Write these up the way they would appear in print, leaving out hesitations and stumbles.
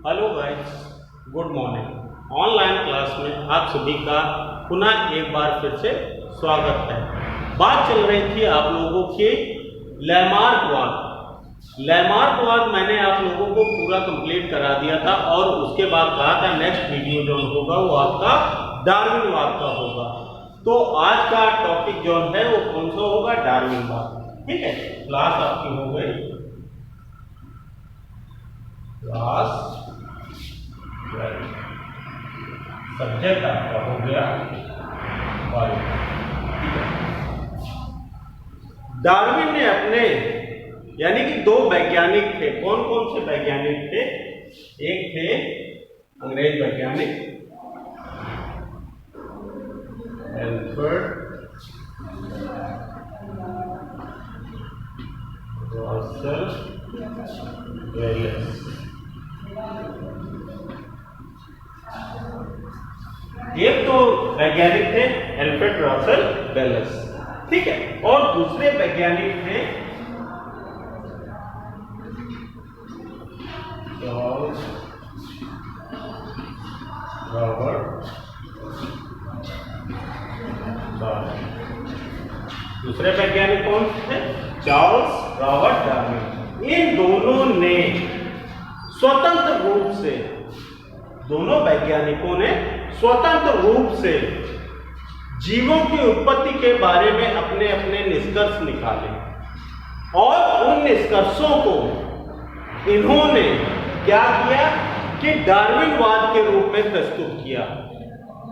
Hello guys, good morning. Online class में आप सभी का पुनः एक बार फिर से स्वागत है। बात चल रही थी आप लोगों की लैमार्कवाद मैंने आप लोगों को पूरा कंप्लीट करा दिया था और उसके बाद कहा था नेक्स्ट वीडियो जो होगा वो आपका डार्विनवाद का होगा। तो आज का टॉपिक जो है वो कौन सा होगा? डार्विनवाद। ठीक है, क्लास आपकी हो गई, क्लास सब्जेक्ट आपका हो गया बायो। डार्विन ने अपने यानी कि दो वैज्ञानिक थे। कौन कौन से वैज्ञानिक थे? एक थे अंग्रेज वैज्ञानिक एल्फ्रेड रसेल वेलेस, एक तो वैज्ञानिक थे एल्फ्रेड रसेल वेलेस, ठीक है, और दूसरे वैज्ञानिक थे चार्ल्स रॉबर्ट डार्विन। दूसरे वैज्ञानिक कौन थे? Charles Robert Darwin. इन दोनों ने स्वतंत्र रूप से, दोनों वैज्ञानिकों ने स्वतंत्र रूप से जीवों की उत्पत्ति के बारे में अपने अपने निष्कर्ष निकाले और उन निष्कर्षों को इन्होंने क्या किया कि डार्विनवाद के रूप में प्रस्तुत किया।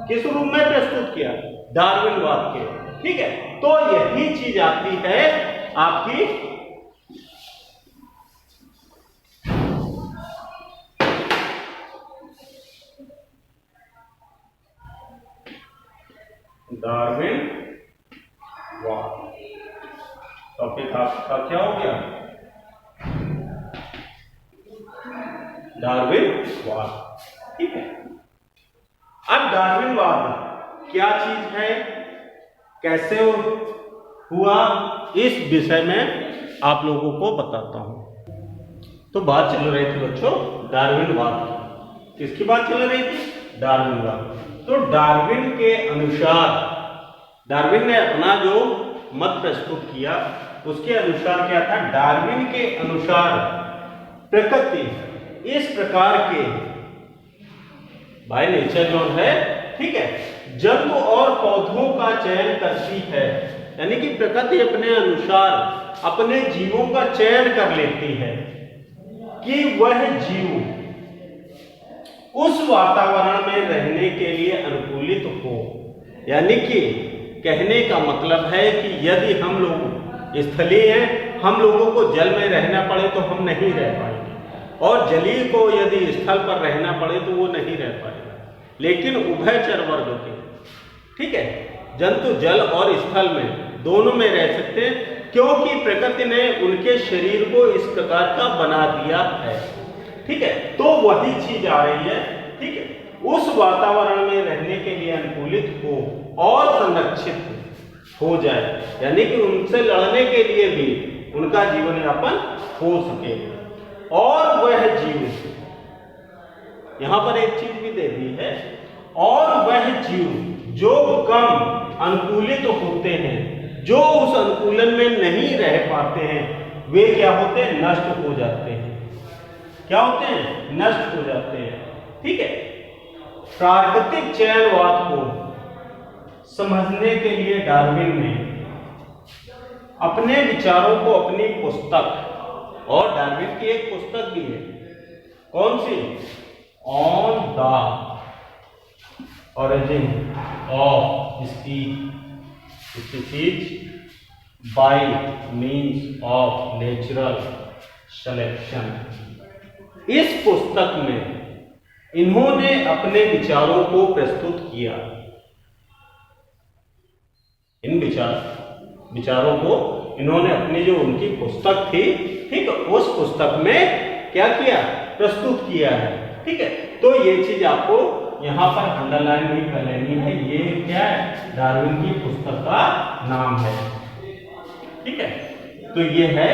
किस रूप में प्रस्तुत किया? डार्विनवाद के। ठीक है, तो यही चीज आती है आपकी डार्विनवाद। टॉपिक आपका क्या हो गया? डार्विनवाद। ठीक है, अब डार्विनवाद क्या चीज है, कैसे हुआ, इस विषय में आप लोगों को बताता हूं। तो बात चल रही थी बच्चों डार्विनवाद की। किसकी बात चल रही थी? डार्विनवाद। तो डार्विन के अनुसार, डार्विन ने अपना जो मत प्रस्तुत किया उसके अनुसार क्या था? डार्विन के अनुसार प्रकृति इस प्रकार के बाय नेचर जो है, ठीक है, जंतु और पौधों का चयन करती है। यानी कि प्रकृति अपने अनुसार अपने जीवों का चयन कर लेती है कि वह जीव उस वातावरण में रहने के लिए अनुकूलित हो। यानी कि कहने का मतलब है कि यदि हम लोग स्थलीय हैं, हम लोगों को जल में रहना पड़े तो हम नहीं रह पाएंगे, और जलीय को यदि स्थल पर रहना पड़े तो वो नहीं रह पाएगा। लेकिन उभयचर वर्ग के, ठीक है, जंतु जल और स्थल में दोनों में रह सकते हैं, क्योंकि प्रकृति ने उनके शरीर को इस प्रकार का बना दिया है। ठीक है, तो वही चीज आ रही है, ठीक है, उस वातावरण में रहने के लिए अनुकूलित हो और संरक्षित हो जाए, यानी कि उनसे लड़ने के लिए भी उनका जीवन यापन हो सके। और वह जीव, यहां पर एक चीज भी दे दी है, और वह जीव जो कम अनुकूलित होते हैं, जो उस अनुकूलन में नहीं रह पाते हैं, वे क्या होते हैं? नष्ट हो जाते हैं। क्या होते हैं? नष्ट हो जाते हैं। ठीक है, प्राकृतिक चयनवाद को समझने के लिए डार्विन ने अपने विचारों को अपनी पुस्तक, और डार्विन की एक पुस्तक भी है, कौन सी? On the origin of species by means of natural selection. इस पुस्तक में इन्होंने अपने विचारों को प्रस्तुत किया। इन विचारों को इन्होंने अपनी जो उनकी पुस्तक थी, ठीक है, उस पुस्तक में क्या किया? प्रस्तुत किया है। ठीक है, तो ये चीज आपको यहां पर अंडरलाइन भी कर लेनी है। ये क्या है? डार्विन की पुस्तक का नाम है। ठीक है, तो ये है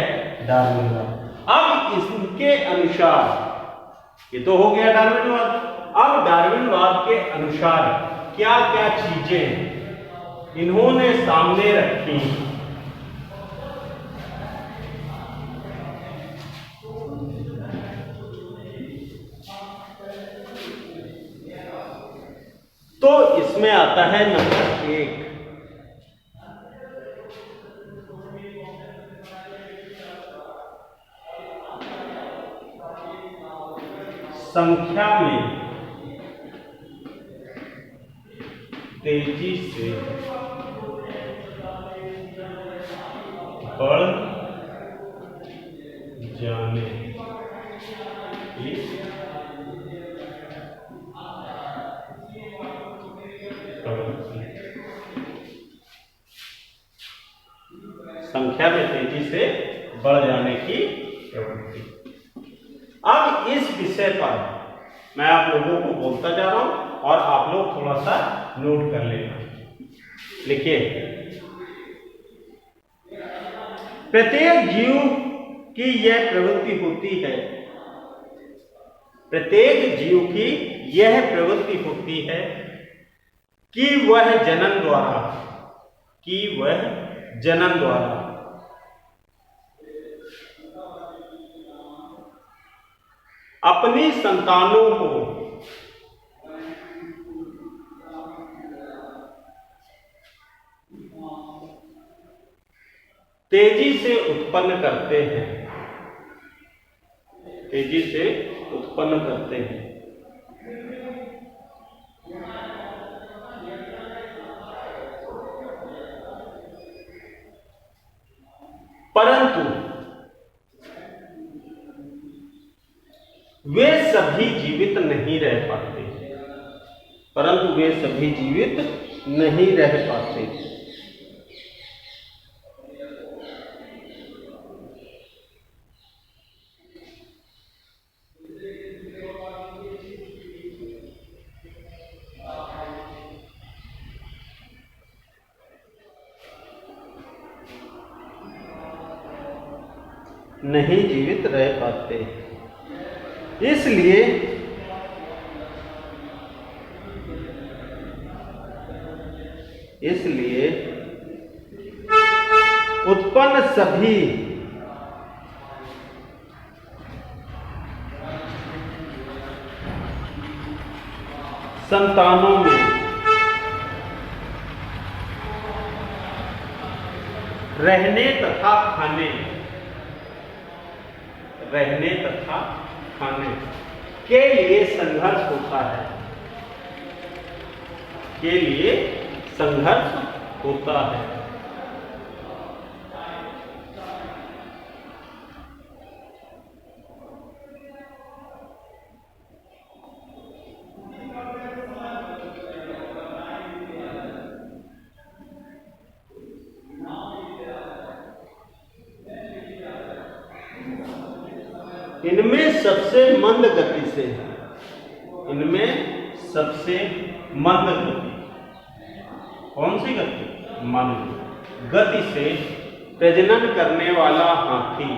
डार्विनवाद। अब इसके अनुसार ये तो हो गया डार्विनवाद। अब डार्विनवाद के अनुसार क्या क्या चीजें इन्होंने सामने रखी। तो इसमें आता है नंबर 1, संख्या में तेजी से बढ़ जाने की प्रवृत्ति। संख्या में तेजी से बढ़ जाने की प्रवृत्ति। अब इस विषय पर मैं आप लोगों को बोलता जा रहा हूं और आप लोग थोड़ा सा नोट कर लेना। लिखिए, प्रत्येक जीव की यह प्रवृत्ति होती है, प्रत्येक जीव की यह प्रवृत्ति होती है कि वह जनन द्वारा अपनी संतानों को तेजी से उत्पन्न करते हैं, तेजी से उत्पन्न करते हैं। परंतु वे सभी जीवित नहीं रह पाते, परंतु वे सभी जीवित नहीं रह पाते। नहीं जीवित रह पाते। इसलिए उत्पन्न सभी संतानों में रहने तथा खाने के लिए संघर्ष होता है, इनमें सबसे मंद गति, कौन सी गति? मंद गति से प्रजनन करने वाला हाथी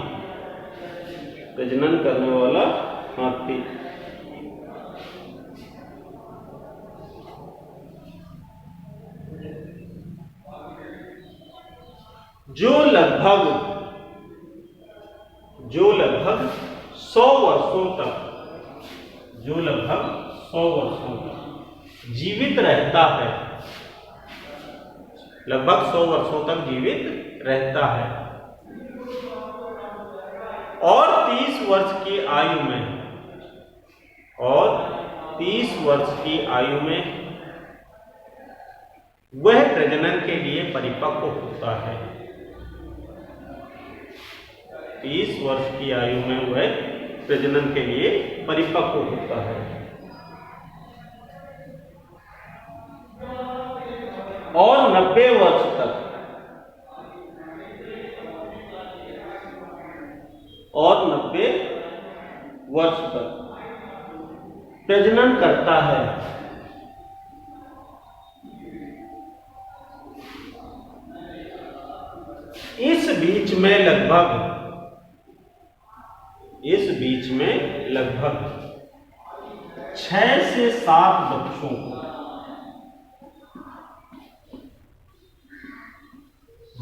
जो लगभग 100 वर्षों तक जीवित रहता है, लगभग 100 वर्षों तक जीवित रहता है और 30 वर्ष की आयु में वह प्रजनन के लिए परिपक्व होता है। 30 वर्ष की आयु में वह प्रजनन के लिए परिपक्व होता है और 90 वर्ष तक प्रजनन करता है। इस बीच में लगभग 6 से 7 बच्चों को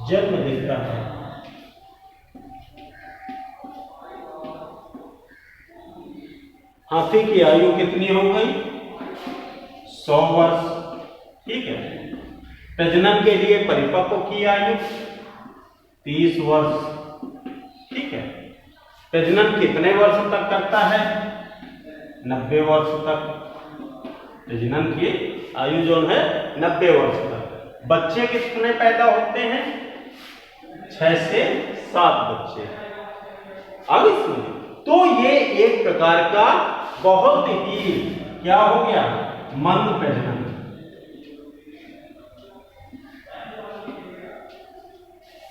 जन्म देता है। हाथी की आयु कितनी हो गई? 100 वर्ष। ठीक है। प्रजनन के लिए परिपक्व की आयु 30 वर्ष। ठीक है। प्रजनन कितने वर्ष तक करता है? 90 वर्ष तक। प्रजनन की आयु जो है 90 वर्ष तक। बच्चे कितने पैदा होते हैं? 6 से 7 बच्चे। आगे सुनिए, तो ये एक प्रकार का बहुत ही क्या हो गया? मंद प्रजनन।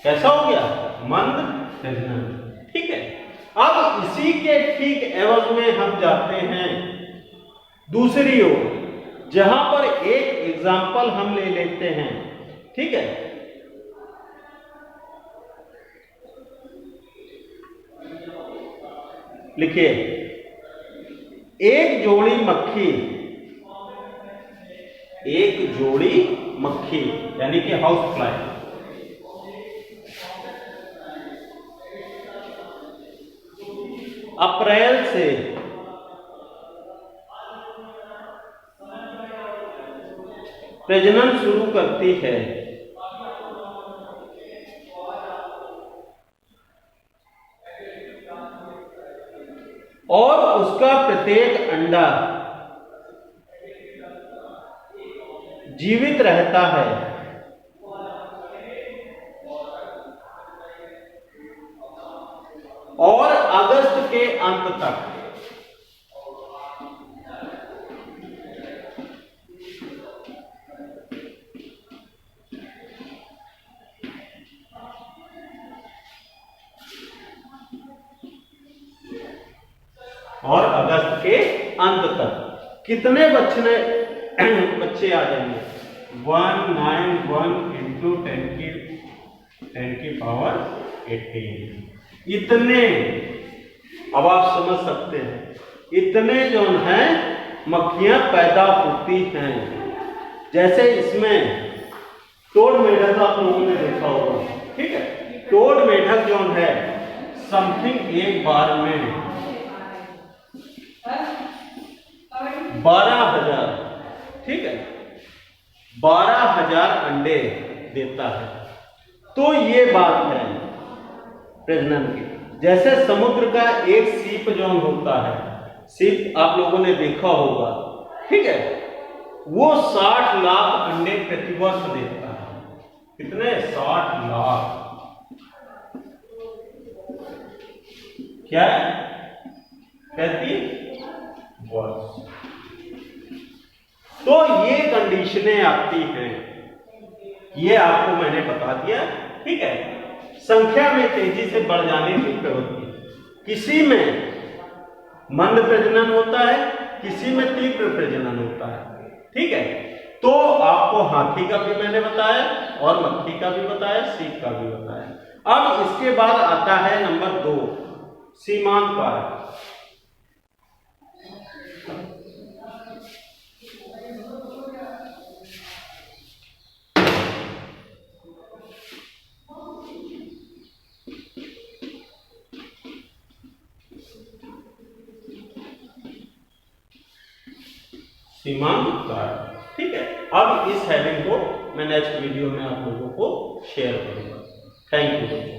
कैसा हो गया? मंद प्रजनन। ठीक है। अब इसी के ठीक एवज में हम जाते हैं दूसरी ओर, जहां पर एक एग्जाम्पल हम ले लेते हैं। ठीक है। लिखिए, एक जोड़ी मक्खी यानी कि हाउस फ्लाई अप्रैल से प्रजनन शुरू करती है और उसका प्रत्येक अंडा जीवित रहता है और अगस्त के अंत तक कितने बच्चे आ जाएंगे? 191 into 10 की पावर 18। इतने, अब आप समझ सकते हैं, इतने जो है मक्खियां पैदा होती हैं। जैसे इसमें टोड मेढक आप लोगों ने देखा होगा। ठीक है। टोड मेढक जो है समथिंग एक बार में 12,000, ठीक है, 12,000 अंडे देता है। तो ये बात है प्रजनन की। जैसे समुद्र का एक सीप जोन होता है, सीप आप लोगों ने देखा होगा। ठीक है। वो 60 लाख अंडे प्रतिवर्ष देता है। कितने? 60 लाख। क्या है? 35 वर्ष। तो ये कंडीशनें आती हैं, ये आपको मैंने बता दिया। ठीक है। संख्या में तेजी से बढ़ जाने की प्रवृत्ति, किसी में मंद प्रजनन होता है, किसी में तीव्र प्रजनन होता है। ठीक है। तो आपको हाथी का भी मैंने बताया और मक्खी का भी बताया, सीप का भी बताया। अब इसके बाद आता है नंबर 2, सीमांत कारक। सीमांत कारक। ठीक है। अब इस हेडिंग को मैं नेक्स्ट वीडियो में आप लोगों को शेयर करूंगा। Thank you.